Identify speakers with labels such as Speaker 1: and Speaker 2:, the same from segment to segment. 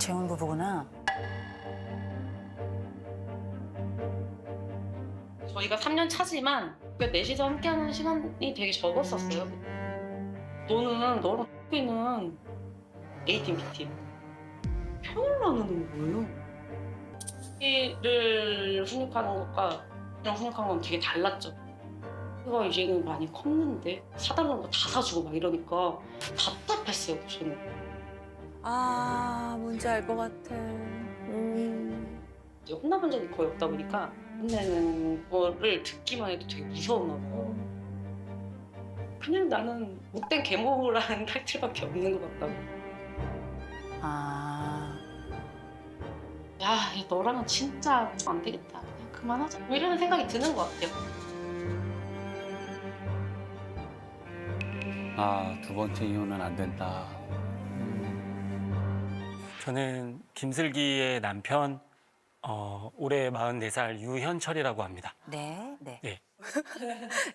Speaker 1: 재혼 부부구나.
Speaker 2: 저희가 3년 차지만 넷이서 함께하는 시간이 되게 적었었어요. 너랑 X는 A팀, B팀. 편을 나누는 거예요. B를 훈육하는 것과 B랑 훈육하는 건 되게 달랐죠. B가 이제는 많이 컸는데 사달라는 거 다 사주고 막 이러니까 답답했어요, 저는.
Speaker 3: 아, 뭔지 알 것 같아.
Speaker 2: 이제 혼나본 적이 거의 없다 보니까 혼내는 거를 듣기만 해도 되게 무서웠나 봐요. 그냥 나는 못된 계모라는 타이틀밖에 없는 것 같다고.
Speaker 1: 아,
Speaker 2: 야, 야, 너랑은 진짜 안 되겠다. 그냥 그만하자. 뭐 이런 생각이 드는 것 같아요.
Speaker 4: 아, 두 번째 이혼은 안 된다.
Speaker 5: 저는 김슬기의 남편 올해 44살 유현철이라고 합니다.
Speaker 1: 네, 네.
Speaker 5: 네.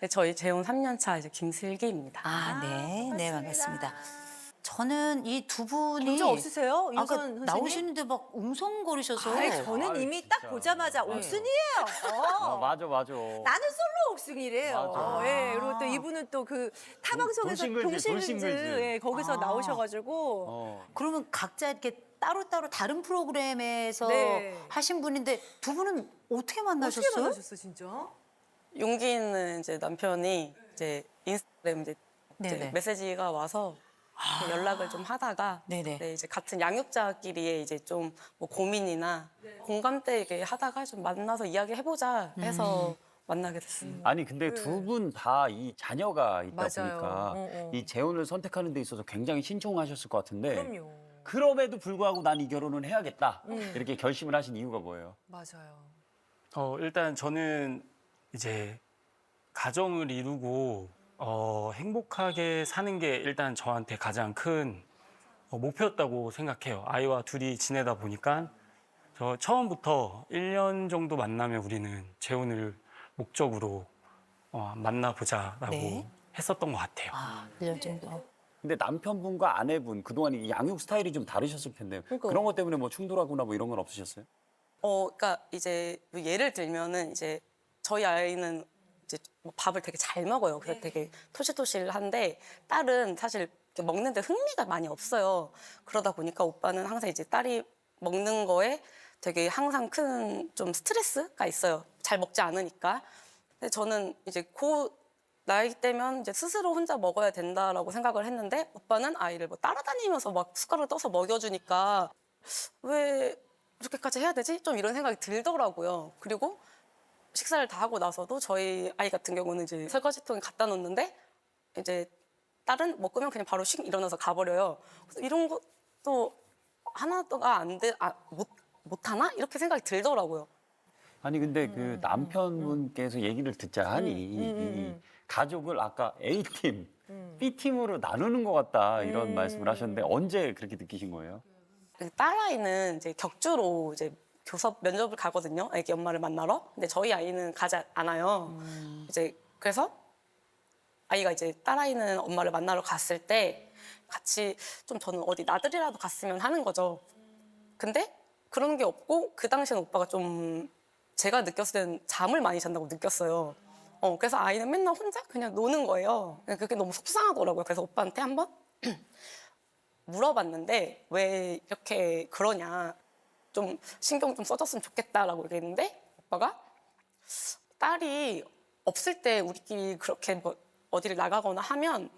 Speaker 2: 저희 재혼 3년 차 이제 김슬기입니다.
Speaker 1: 아, 네, 네, 반갑습니다. 저는 이 두 분이
Speaker 3: 문제 없으세요?
Speaker 1: 아까
Speaker 3: 윤선 선생님?
Speaker 1: 나오시는데 막 웅성거리셔서
Speaker 3: 아이, 저는
Speaker 4: 아유,
Speaker 3: 이미 딱
Speaker 4: 진짜.
Speaker 3: 보자마자
Speaker 1: 네.
Speaker 3: 옥순이에요.
Speaker 4: 맞아.
Speaker 3: 나는 솔로 옥순이래요.
Speaker 4: 맞아.
Speaker 3: 예, 그리고 또 이분은 또 그 타방송에서
Speaker 4: 돌싱글즈.
Speaker 3: 예, 거기서
Speaker 1: 아.
Speaker 3: 나오셔가지고
Speaker 1: 그러면 각자 이렇게 따로따로 다른 프로그램에서
Speaker 3: 네.
Speaker 1: 하신 분인데 두 분은 어떻게
Speaker 3: 어떻게
Speaker 1: 만나셨어요?
Speaker 3: 만나셨어 진짜?
Speaker 2: 용기 있는 이제 남편이 이제 인스타그램 이제
Speaker 1: 네네.
Speaker 2: 메시지가 와서 연락을 좀 하다가
Speaker 1: 네네.
Speaker 2: 네, 이제 같은 양육자끼리의 이제 좀 뭐 고민이나 공감대 이렇게 하다가 좀 만나서 이야기해보자 해서 만나게 됐습니다.
Speaker 4: 아니 근데 두 분 다 이 자녀가 있다
Speaker 3: 맞아요.
Speaker 4: 보니까 이 재혼을 선택하는 데 있어서 굉장히 신중하셨을 것 같은데
Speaker 3: 그럼요.
Speaker 4: 그럼에도 불구하고 난 이 결혼은 해야겠다 이렇게 결심을 하신 이유가 뭐예요?
Speaker 3: 맞아요.
Speaker 5: 일단 저는 이제 가정을 이루고 행복하게 사는 게 일단 저한테 가장 큰 목표였다고 생각해요. 아이와 둘이 지내다 보니까 저 처음부터 1년 정도 만나면 우리는 재혼을 목적으로 만나보자라고
Speaker 1: 네.
Speaker 5: 했었던 것 같아요.
Speaker 1: 아, 1년 정도.
Speaker 4: 근데 남편분과 아내분 그동안 이 양육 스타일이 좀 다르셨을 텐데
Speaker 3: 그러니까.
Speaker 4: 그런 것 때문에 뭐 충돌하거나 뭐 이런 건 없으셨어요?
Speaker 2: 그러니까 이제 뭐 예를 들면은 이제 저희 아이는 이제 뭐 밥을 되게 잘 먹어요. 그래서 되게 토실토실한데 딸은 사실 이렇게 먹는데 흥미가 많이 없어요. 그러다 보니까 오빠는 항상 이제 딸이 먹는 거에 되게 항상 큰 좀 스트레스가 있어요. 잘 먹지 않으니까. 근데 저는 이제 그 나이 때면 이제 스스로 혼자 먹어야 된다라고 생각을 했는데 오빠는 아이를 뭐 따라다니면서 막 숟가락을 떠서 먹여주니까 왜 이렇게까지 해야 되지? 좀 이런 생각이 들더라고요. 그리고 식사를 다 하고 나서도 저희 아이 같은 경우는 이제 설거지통에 갖다 놓는데 이제 딸은 먹으면 그냥 바로 씩 일어나서 가버려요. 그래서 이런 것도 하나가 안 돼, 못하나? 이렇게 생각이 들더라고요.
Speaker 4: 아니 근데 그 남편분께서 얘기를 듣자 하니 이 가족을 아까 A팀, B팀으로 나누는 것 같다 이런 말씀을 하셨는데 언제 그렇게 느끼신 거예요?
Speaker 2: 딸아이는 이제 격주로 이제 교섭 면접을 가거든요. 애기 엄마를 만나러. 근데 저희 아이는 가지 않아요. 이제 그래서 아이가 이제 딸아이는 엄마를 만나러 갔을 때 같이 좀 저는 어디 나들이라도 갔으면 하는 거죠. 근데 그런 게 없고 그 당시에는 오빠가 좀 제가 느꼈을 때는 잠을 많이 잔다고 느꼈어요. 그래서 아이는 맨날 혼자 그냥 노는 거예요. 그게 너무 속상하더라고요. 그래서 오빠한테 한번 물어봤는데 왜 이렇게 그러냐. 좀 신경 좀 써줬으면 좋겠다라고 얘기했는데 오빠가 딸이 없을 때 우리끼리 그렇게 뭐 어디를 나가거나 하면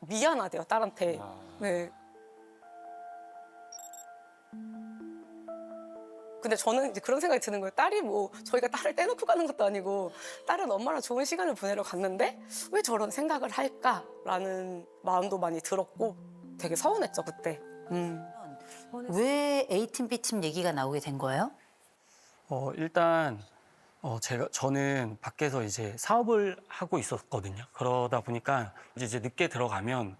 Speaker 2: 미안하대요, 딸한테. 네. 근데 저는 이제 그런 생각이 드는 거예요. 딸이 뭐 저희가 딸을 떼놓고 가는 것도 아니고 딸은 엄마랑 좋은 시간을 보내러 갔는데 왜 저런 생각을 할까라는 마음도 많이 들었고 되게 서운했죠, 그때.
Speaker 1: 왜 A팀, B팀 얘기가 나오게 된 거예요?
Speaker 5: 일단 저는 밖에서 이제 사업을 하고 있었거든요. 그러다 보니까 이제 늦게 들어가면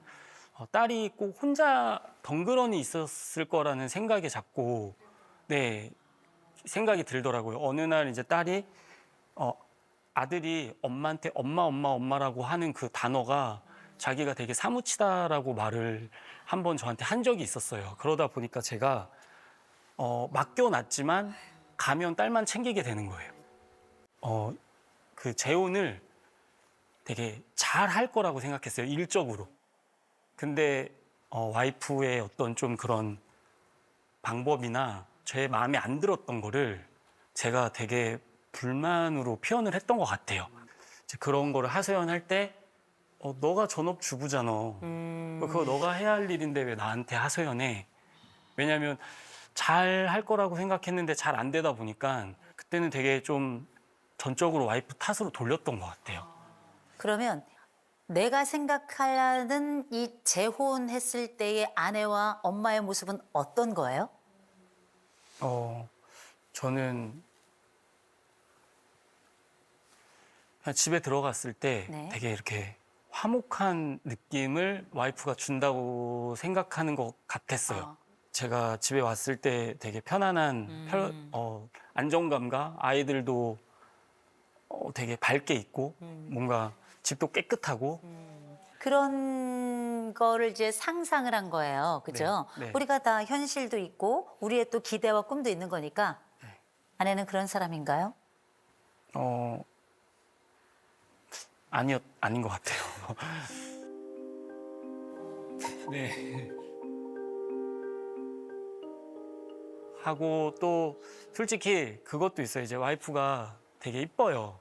Speaker 5: 딸이 꼭 혼자 덩그러니 있었을 거라는 생각이 자꾸 생각이 들더라고요. 어느 날 이제 딸이 아들이 엄마한테 엄마라고 하는 그 단어가 자기가 되게 사무치다라고 말을 한 번 저한테 한 적이 있었어요. 그러다 보니까 제가 맡겨놨지만 가면 딸만 챙기게 되는 거예요. 그 재혼을 되게 잘 할 거라고 생각했어요, 일적으로. 근데 와이프의 어떤 좀 그런 방법이나 제 마음에 안 들었던 거를 제가 되게 불만으로 표현을 했던 것 같아요. 이제 그런 거를 하소연할 때 너가 전업주부잖아. 그거 너가 해야 할 일인데 왜 나한테 하소연해? 왜냐하면 잘 할 거라고 생각했는데 잘 안 되다 보니까 그때는 되게 좀 전적으로 와이프 탓으로 돌렸던 것 같아요.
Speaker 1: 그러면 내가 생각하는 이 재혼했을 때의 아내와 엄마의 모습은 어떤 거예요?
Speaker 5: 저는 그냥 집에 들어갔을 때
Speaker 1: 네.
Speaker 5: 되게 이렇게 화목한 느낌을 와이프가 준다고 생각하는 것 같았어요. 제가 집에 왔을 때 되게 편안한 안정감과 아이들도 되게 밝게 있고 뭔가 집도 깨끗하고
Speaker 1: 그런 거를 이제 상상을 한 거예요. 그죠?
Speaker 5: 네, 네.
Speaker 1: 우리가 다 현실도 있고 우리의 또 기대와 꿈도 있는 거니까
Speaker 5: 네.
Speaker 1: 아내는 그런 사람인가요?
Speaker 5: 아닌 것 같아요. 네. 하고 또 솔직히 그것도 있어요. 이제 와이프가 되게 이뻐요.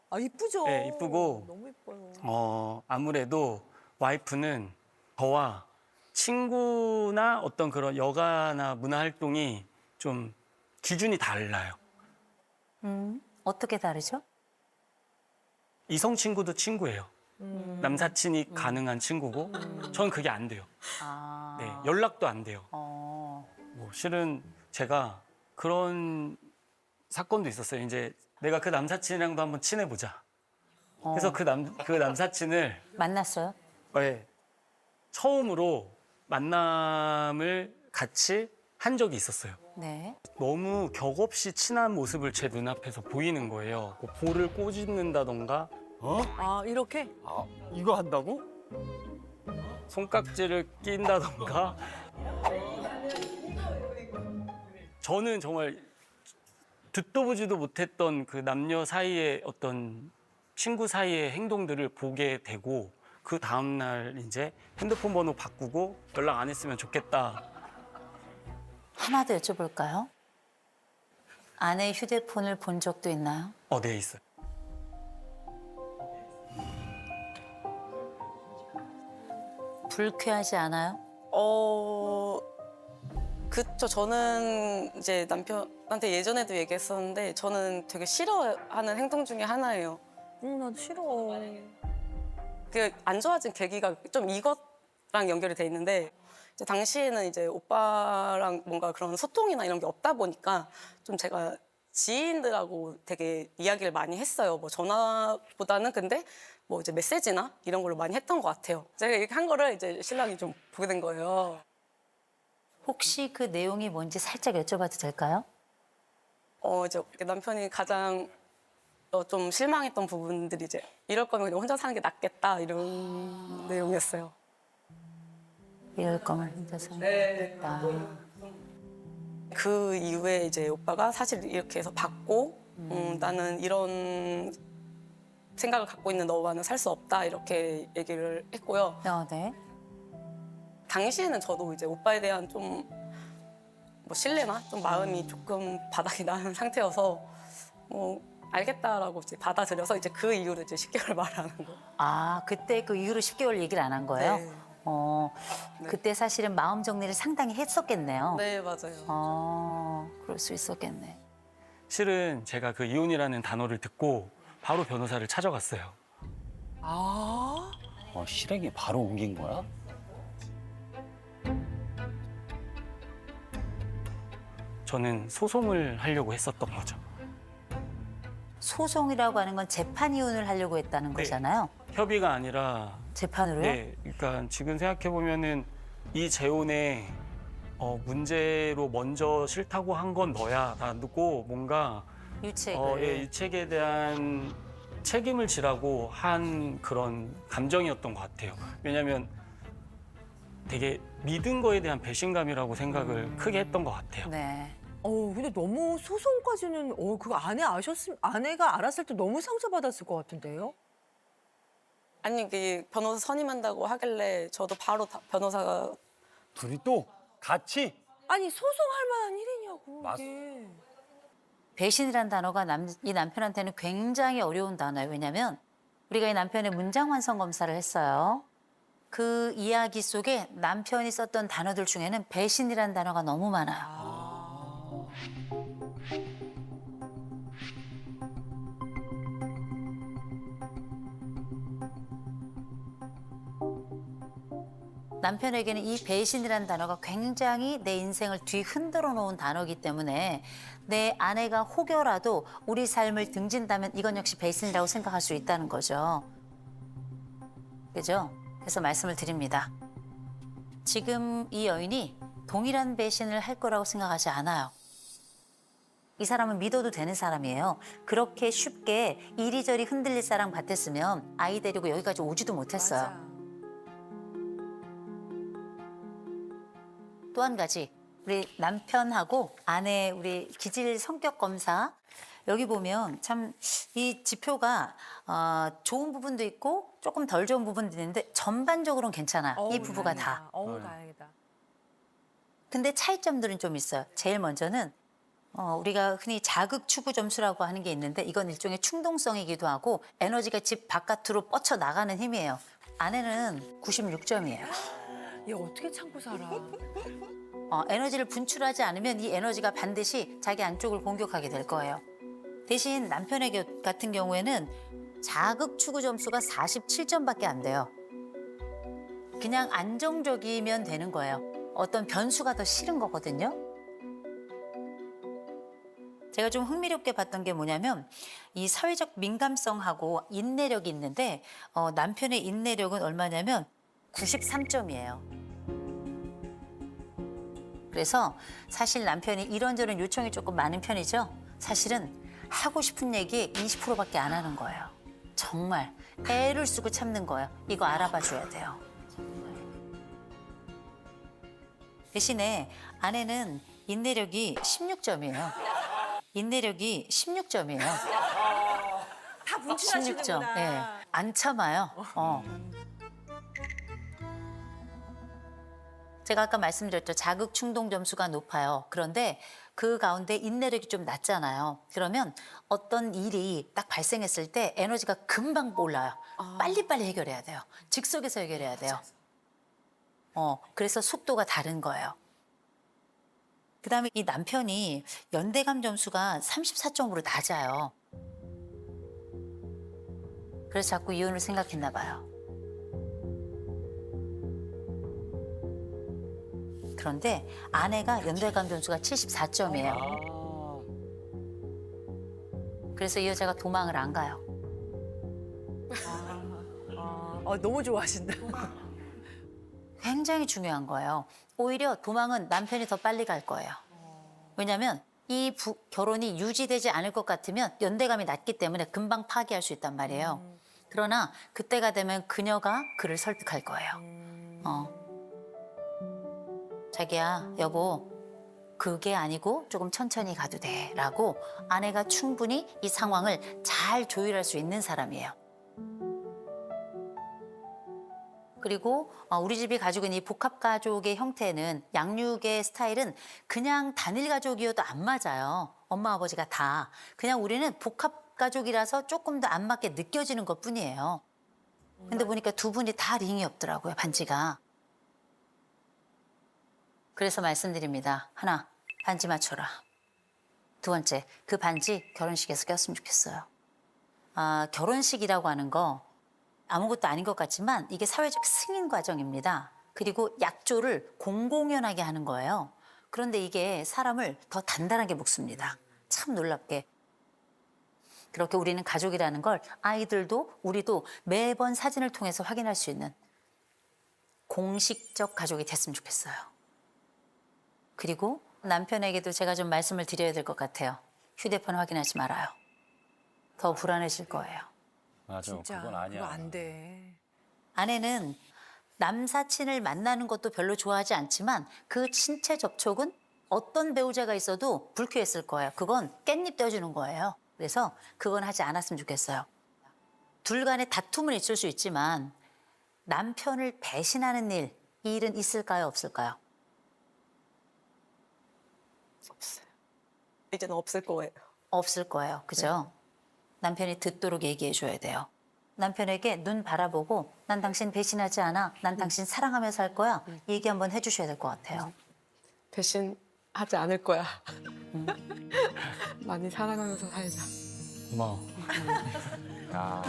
Speaker 3: 아, 이쁘죠?
Speaker 5: 네, 이쁘고.
Speaker 3: 너무 이뻐요.
Speaker 5: 아무래도 와이프는 저와 친구나 어떤 그런 여가나 문화 활동이 좀 기준이 달라요.
Speaker 1: 어떻게 다르죠?
Speaker 5: 이성 친구도 친구예요. 남사친이 가능한 친구고, 전 그게 안 돼요.
Speaker 1: 아,
Speaker 5: 네, 연락도 안 돼요.
Speaker 1: 어,
Speaker 5: 실은 제가 그런 사건도 있었어요. 이제 내가 그 남사친이랑도 한번 친해보자. 그래서 그 남사친을
Speaker 1: 만났어요?
Speaker 5: 처음으로 만남을 같이 한 적이 있었어요.
Speaker 1: 네.
Speaker 5: 너무 격없이 친한 모습을 제 눈앞에서 보이는 거예요. 뭐 볼을 꼬집는다던가
Speaker 3: 아, 이렇게?
Speaker 4: 이거 한다고?
Speaker 5: 손깍지를 낀다던가. 저는 정말 듣도 보지도 못했던 그 남녀 사이의 어떤 친구 사이의 행동들을 보게 되고 그 다음날 이제 핸드폰 번호 바꾸고 연락 안 했으면 좋겠다.
Speaker 1: 하나 더 여쭤볼까요? 아내의 휴대폰을 본 적도 있나요?
Speaker 5: 네, 있어요.
Speaker 1: 불쾌하지 않아요?
Speaker 2: 그쵸. 저는 이제 남편한테 예전에도 얘기했었는데 저는 되게 싫어하는 행동 중에 하나예요.
Speaker 3: 나도 싫어.
Speaker 2: 그 안 좋아진 계기가 좀 이것랑 연결이 돼 있는데 이제 당시에는 이제 오빠랑 뭔가 그런 소통이나 이런 게 없다 보니까 좀 제가 지인들하고 되게 이야기를 많이 했어요. 뭐 전화보다는 근데 뭐 이제 메시지나 이런 걸로 많이 했던 것 같아요. 제가 이렇게 한 거를 이제 신랑이 좀 보게 된 거예요.
Speaker 1: 혹시 그 내용이 뭔지 살짝 여쭤봐도 될까요?
Speaker 2: 이제 남편이 가장 좀 실망했던 부분들이 이제 이럴 거면 그냥 혼자 사는 게 낫겠다 이런 내용이었어요.
Speaker 1: 이럴 거면 혼자 살겠다.
Speaker 2: 그 이후에 이제 오빠가 사실 이렇게 해서 받고 나는 이런 생각을 갖고 있는 너와는 살 수 없다 이렇게 얘기를 했고요.
Speaker 1: 네.
Speaker 2: 당시에는 저도 이제 오빠에 대한 좀 뭐 신뢰나 좀 마음이 조금 바닥이 나는 상태여서 뭐 알겠다라고 이제 받아들여서 이제 그 이후로 이제 10개월 말하는 거.
Speaker 1: 아, 그때 그 이후로 10개월 얘기를 안 한 거예요?
Speaker 2: 네.
Speaker 1: 그때 사실은 마음 정리를 상당히 했었겠네요.
Speaker 2: 네, 맞아요.
Speaker 1: 그럴 수 있었겠네.
Speaker 5: 실은 제가 그 이혼이라는 단어를 듣고 바로 변호사를 찾아갔어요.
Speaker 4: 실행에 바로 옮긴 거야?
Speaker 5: 저는 소송을 하려고 했었던 거죠.
Speaker 1: 소송이라고 하는 건 재판 이혼을 하려고 했다는 거잖아요.
Speaker 5: 협의가 아니라
Speaker 1: 재판으로요?
Speaker 5: 네, 그러니까 지금 생각해 보면은 이 재혼에 문제로 먼저 싫다고 한 건 너야라고 뭔가
Speaker 1: 유책을.
Speaker 5: 유책에 대한 책임을 지라고 한 그런 감정이었던 것 같아요. 왜냐하면 되게 믿은 거에 대한 배신감이라고 생각을 크게 했던 것 같아요.
Speaker 1: 네.
Speaker 3: 근데 너무 소송까지는, 그거 아내가 알았을 때 너무 상처받았을 것 같은데요?
Speaker 2: 아니 그 변호사 선임한다고 하길래 저도 바로 변호사가
Speaker 4: 둘이 또 같이
Speaker 3: 아니, 소송할 만한 일이냐고,
Speaker 4: 맞-
Speaker 3: 이게.
Speaker 1: 배신이란 단어가 이 남편한테는 굉장히 어려운 단어예요. 왜냐하면 우리가 이 남편의 문장 완성 검사를 했어요. 그 이야기 속에 남편이 썼던 단어들 중에는 배신이란 단어가 너무 많아요. 남편에게는 이 배신이라는 단어가 굉장히 내 인생을 뒤흔들어 놓은 단어이기 때문에 내 아내가 혹여라도 우리 삶을 등진다면 이건 역시 배신이라고 생각할 수 있다는 거죠. 그죠? 그래서 말씀을 드립니다. 지금 이 여인이 동일한 배신을 할 거라고 생각하지 않아요. 이 사람은 믿어도 되는 사람이에요. 그렇게 쉽게 이리저리 흔들릴 사람 같았으면 아이 데리고 여기까지 오지도 못했어요.
Speaker 3: 맞아.
Speaker 1: 또 한 가지, 우리 남편하고 아내 우리 기질 성격 검사 여기 보면 참 이 지표가 좋은 부분도 있고 조금 덜 좋은 부분도 있는데 전반적으로는 괜찮아. 이 부부가 다.
Speaker 3: 다행이다.
Speaker 1: 근데 차이점들은 좀 있어요. 제일 먼저는 우리가 흔히 자극 추구 점수라고 하는 게 있는데 이건 일종의 충동성이기도 하고 에너지가 집 바깥으로 뻗쳐 나가는 힘이에요. 아내는 96점이에요.
Speaker 3: 얘 어떻게 참고 살아?
Speaker 1: 에너지를 분출하지 않으면 이 에너지가 반드시 자기 안쪽을 공격하게 될 거예요. 대신 남편의 같은 경우에는 자극 추구 점수가 47점밖에 안 돼요. 그냥 안정적이면 되는 거예요. 어떤 변수가 더 싫은 거거든요. 제가 좀 흥미롭게 봤던 게 뭐냐면 이 사회적 민감성하고 인내력이 있는데 남편의 인내력은 얼마냐면 93점이에요. 그래서 사실 남편이 이런저런 요청이 조금 많은 편이죠. 사실은 하고 싶은 얘기 20%밖에 안 하는 거예요. 정말 애를 쓰고 참는 거예요. 이거 알아봐 줘야 돼요. 대신에 아내는 인내력이 16점이에요. 인내력이 16점이에요.
Speaker 3: 다 분출하시는구나.
Speaker 1: 16점. 네. 안 참아요. 제가 아까 말씀드렸죠. 자극 충동 점수가 높아요. 그런데 그 가운데 인내력이 좀 낮잖아요. 그러면 어떤 일이 딱 발생했을 때 에너지가 금방 올라요. 빨리빨리 해결해야 돼요. 즉석에서 해결해야 돼요. 그래서 속도가 다른 거예요. 그다음에 이 남편이 연대감 점수가 34점으로 낮아요. 그래서 자꾸 이혼을 생각했나 봐요. 그런데 아내가 연대감 점수가 74점이에요. 그래서 이 여자가 도망을 안 가요.
Speaker 3: 너무 좋아하신다.
Speaker 1: 굉장히 중요한 거예요. 오히려 도망은 남편이 더 빨리 갈 거예요. 왜냐하면 이 결혼이 유지되지 않을 것 같으면 연대감이 낮기 때문에 금방 파기할 수 있단 말이에요. 그러나 그때가 되면 그녀가 그를 설득할 거예요. 자기야, 여보, 그게 아니고 조금 천천히 가도 돼 라고 아내가 충분히 이 상황을 잘 조율할 수 있는 사람이에요. 그리고 우리 집이 가지고 있는 이 복합가족의 형태는 양육의 스타일은 그냥 단일 가족이어도 안 맞아요. 엄마 아버지가 다. 그냥 우리는 복합가족이라서 조금 더 안 맞게 느껴지는 것뿐이에요. 근데 보니까 두 분이 다 링이 없더라고요, 반지가. 그래서 말씀드립니다. 하나, 반지 맞춰라. 두 번째, 그 반지 결혼식에서 꼈으면 좋겠어요. 결혼식이라고 하는 거 아무것도 아닌 것 같지만 이게 사회적 승인 과정입니다. 그리고 약조를 공공연하게 하는 거예요. 그런데 이게 사람을 더 단단하게 묶습니다. 참 놀랍게. 그렇게 우리는 가족이라는 걸 아이들도 우리도 매번 사진을 통해서 확인할 수 있는 공식적 가족이 됐으면 좋겠어요. 그리고 남편에게도 제가 좀 말씀을 드려야 될 것 같아요. 휴대폰 확인하지 말아요. 더 불안해질 거예요.
Speaker 4: 맞아.
Speaker 3: 진짜
Speaker 4: 그건 아니야.
Speaker 3: 그거 안 돼.
Speaker 1: 아내는 남사친을 만나는 것도 별로 좋아하지 않지만 그 신체 접촉은 어떤 배우자가 있어도 불쾌했을 거예요. 그건 깻잎 떼어주는 거예요. 그래서 그건 하지 않았으면 좋겠어요. 둘 간의 다툼은 있을 수 있지만 남편을 배신하는 일, 이 일은 있을까요, 없을까요?
Speaker 2: 없어요. 이제는 없을 거예요.
Speaker 1: 없을 거예요. 그죠? 남편이 듣도록 얘기해 줘야 돼요. 남편에게 눈 바라보고 난 당신 배신하지 않아. 난 당신 사랑하며 살 거야. 얘기 한번 해주셔야 될 것 같아요.
Speaker 6: 배신하지 않을 거야. 많이 사랑하면서 살자.
Speaker 5: 고마워.
Speaker 4: 야.